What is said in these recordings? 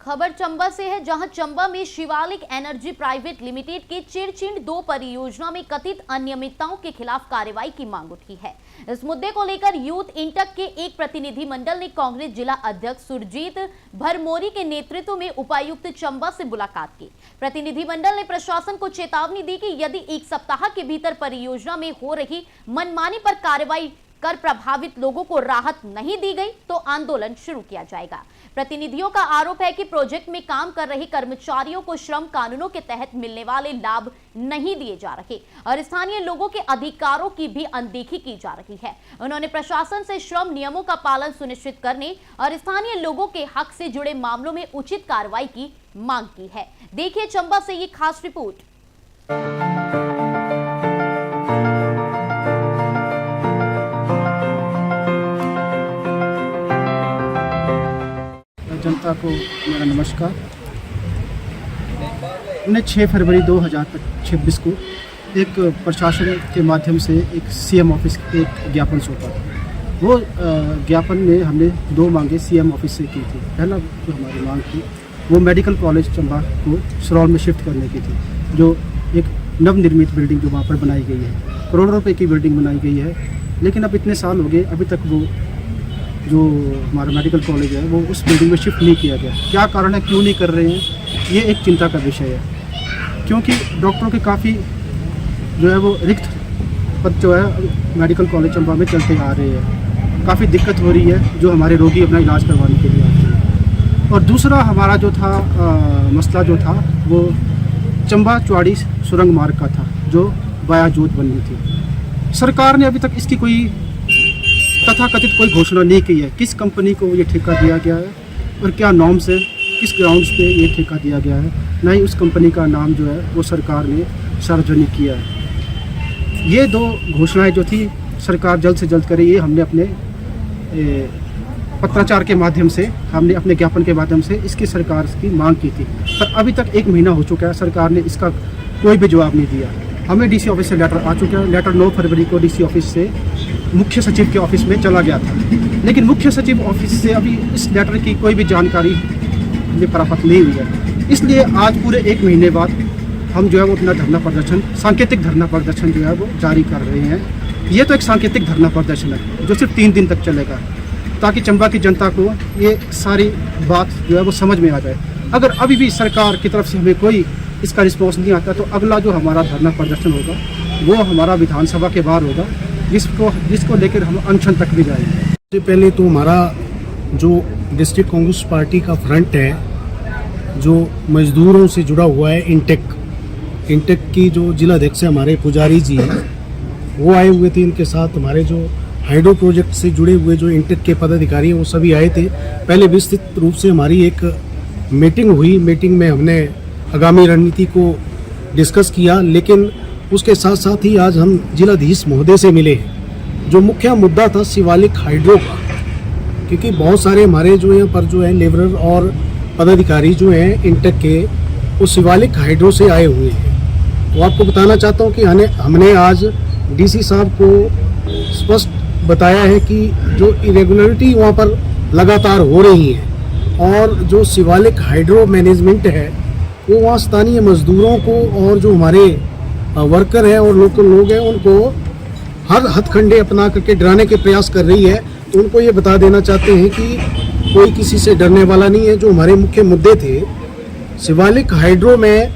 खबर चंबा से है, जहां चंबा में शिवालिक एनर्जी प्राइवेट लिमिटेड के चिरचिंड 2 परियोजना में कथित अनियमितताओं के खिलाफ कार्रवाई की मांग उठी है। इस मुद्दे को लेकर यूथ इंटक के एक प्रतिनिधि मंडल ने कांग्रेस जिला अध्यक्ष सुरजीत भरमोरी के नेतृत्व में उपायुक्त चंबा से मुलाकात की। प्रतिनिधि मंडल ने प्रशासन को चेतावनी दी कि यदि 1 सप्ताह के भीतर परियोजना में हो रही मनमानी पर कार्रवाई कर प्रभावित लोगों को राहत नहीं दी गई तो आंदोलन शुरू किया जाएगा। प्रतिनिधियों का आरोप है कि प्रोजेक्ट में काम कर रहे कर्मचारियों को श्रम कानूनों के तहत मिलने वाले लाभ नहीं दिए जा रहे और स्थानीय लोगों के अधिकारों की भी अनदेखी की जा रही है। उन्होंने प्रशासन से श्रम नियमों का पालन सुनिश्चित करने और स्थानीय लोगों के हक से जुड़े मामलों में उचित कार्रवाई की मांग की है। देखिए चंबा से ये खास रिपोर्ट। जनता को मेरा नमस्कार। हमने 6 फरवरी 2026 को एक प्रशासन के माध्यम से एक सीएम ऑफिस एक ज्ञापन सौंपा था। वो ज्ञापन में हमने 2 मांगे सीएम ऑफिस से की थी। पहला जो हमारी मांग थी वो मेडिकल कॉलेज चंबा को सरोल में शिफ्ट करने की थी, जो एक नवनिर्मित बिल्डिंग जो वहाँ पर बनाई गई है, करोड़ों रुपए की बिल्डिंग बनाई गई है। लेकिन अब इतने साल हो गए, अभी तक वो जो हमारा मेडिकल कॉलेज है वो उस बिल्डिंग में शिफ्ट नहीं किया गया। क्या कारण है, क्यों नहीं कर रहे हैं, ये एक चिंता का विषय है। क्योंकि डॉक्टरों के काफ़ी जो है वो रिक्त पद जो है मेडिकल कॉलेज चंबा में चलते आ रहे हैं। काफ़ी दिक्कत हो रही है जो हमारे रोगी अपना इलाज करवाने के लिए आते हैं। और दूसरा हमारा जो था मसला जो था वो चंबा चौड़ी सुरंग मार्ग का था, जो वाया जोत बननी थी। सरकार ने अभी तक इसकी कोई तथाकथित कोई घोषणा नहीं की है। किस कंपनी को ये ठेका दिया गया है और क्या नॉर्म्स है, किस ग्राउंड्स पे ये ठेका दिया गया है, ना ही उस कंपनी का नाम जो है वो सरकार ने सार्वजनिक किया है। ये 2 घोषणाएं जो थी सरकार जल्द से जल्द करे, ये हमने अपने पत्राचार के माध्यम से, हमने अपने ज्ञापन के माध्यम से इसकी सरकार की मांग की थी। पर अभी तक 1 महीना हो चुका है, सरकार ने इसका कोई भी जवाब नहीं दिया। हमें डीसी ऑफिस से लेटर आ चुका है। लेटर 9 फरवरी को डीसी ऑफिस से मुख्य सचिव के ऑफिस में चला गया था, लेकिन मुख्य सचिव ऑफिस से अभी इस लेटर की कोई भी जानकारी हमें प्राप्त नहीं हुई है। इसलिए आज पूरे 1 महीने बाद हम जो है वो अपना धरना प्रदर्शन, सांकेतिक धरना प्रदर्शन जो है वो जारी कर रहे हैं। ये तो एक सांकेतिक धरना प्रदर्शन है जो सिर्फ 3 दिन तक चलेगा, ताकि चंबा की जनता को ये सारी बात जो है वो समझ में आ जाए। अगर अभी भी सरकार की तरफ से हमें कोई इसका रिस्पॉन्स नहीं आता तो अगला जो हमारा धरना प्रदर्शन होगा वो हमारा विधानसभा के बाहर होगा, जिसको लेकर हम अनशन तक भी जाएंगे। सबसे पहले तो हमारा जो डिस्ट्रिक्ट कांग्रेस पार्टी का फ्रंट है जो मजदूरों से जुड़ा हुआ है, इंटेक की जो जिला अध्यक्ष हमारे पुजारी जी हैं, वो आए हुए थे। इनके साथ हमारे जो हाइड्रो प्रोजेक्ट से जुड़े हुए जो इंटेक के पदाधिकारी हैं वो सभी आए थे। पहले विस्तृत रूप से हमारी एक मीटिंग हुई। मीटिंग में हमने आगामी रणनीति को डिस्कस किया, लेकिन उसके साथ साथ ही आज हम जिलाधीश महोदय से मिले हैं। जो मुख्य मुद्दा था शिवालिक हाइड्रो का, क्योंकि बहुत सारे हमारे जो यहाँ पर जो है लेबरर और पदाधिकारी जो हैं इंटेक के, वो शिवालिक हाइड्रो से आए हुए हैं। तो आपको बताना चाहता हूँ कि हमने आज डीसी साहब को स्पष्ट बताया है कि जो इरेगुलरिटी वहाँ पर लगातार हो रही है और जो शिवालिक हाइड्रो मैनेजमेंट है वो वहाँ स्थानीय मजदूरों को और जो हमारे वर्कर हैं और लोकल लोग हैं उनको हर हथकंडे अपना करके डराने के प्रयास कर रही है। तो उनको ये बता देना चाहते हैं कि कोई किसी से डरने वाला नहीं है। जो हमारे मुख्य मुद्दे थे शिवालिक हाइड्रो में,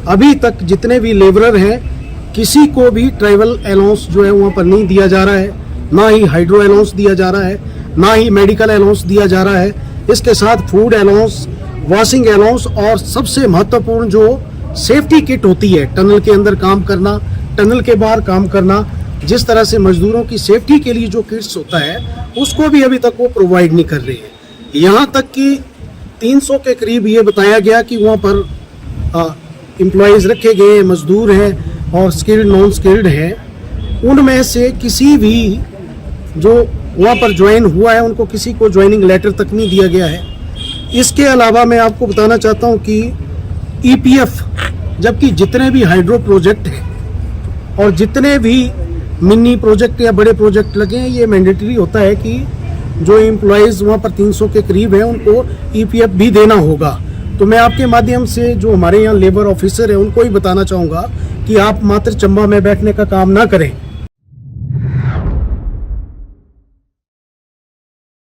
अभी तक जितने भी लेबरर हैं किसी को भी ट्रैवल अलाउंस जो है वहाँ पर नहीं दिया जा रहा है, ना ही हाइड्रो अलाउंस दिया जा रहा है, ना ही मेडिकल अलाउंस दिया जा रहा है। इसके साथ फूड अलाउंस, वॉशिंग अलाउंस और सबसे महत्वपूर्ण जो सेफ्टी किट होती है, टनल के अंदर काम करना, टनल के बाहर काम करना, जिस तरह से मजदूरों की सेफ्टी के लिए जो किट्स होता है उसको भी अभी तक वो प्रोवाइड नहीं कर रहे हैं। यहाँ तक कि 300 के करीब ये बताया गया कि वहाँ पर एम्प्लॉयज़ रखे गए, मजदूर हैं और स्किल्ड नॉन स्किल्ड हैं। उनमें से किसी भी जो वहाँ पर ज्वाइन हुआ है उनको किसी को ज्वाइनिंग लेटर तक नहीं दिया गया है। इसके अलावा मैं आपको बताना चाहता हूँ कि ईपीएफ, जबकि जितने भी हाइड्रो प्रोजेक्ट हैं और जितने भी मिनी प्रोजेक्ट या बड़े प्रोजेक्ट लगे हैं, ये मैंडेटरी होता है कि जो एम्प्लॉयज़ वहाँ पर 300 के करीब हैं उनको ईपीएफ भी देना होगा। तो मैं आपके माध्यम से जो हमारे यहाँ लेबर ऑफिसर है उनको ही बताना चाहूँगा कि आप मात्र चंबा में बैठने का काम ना करें,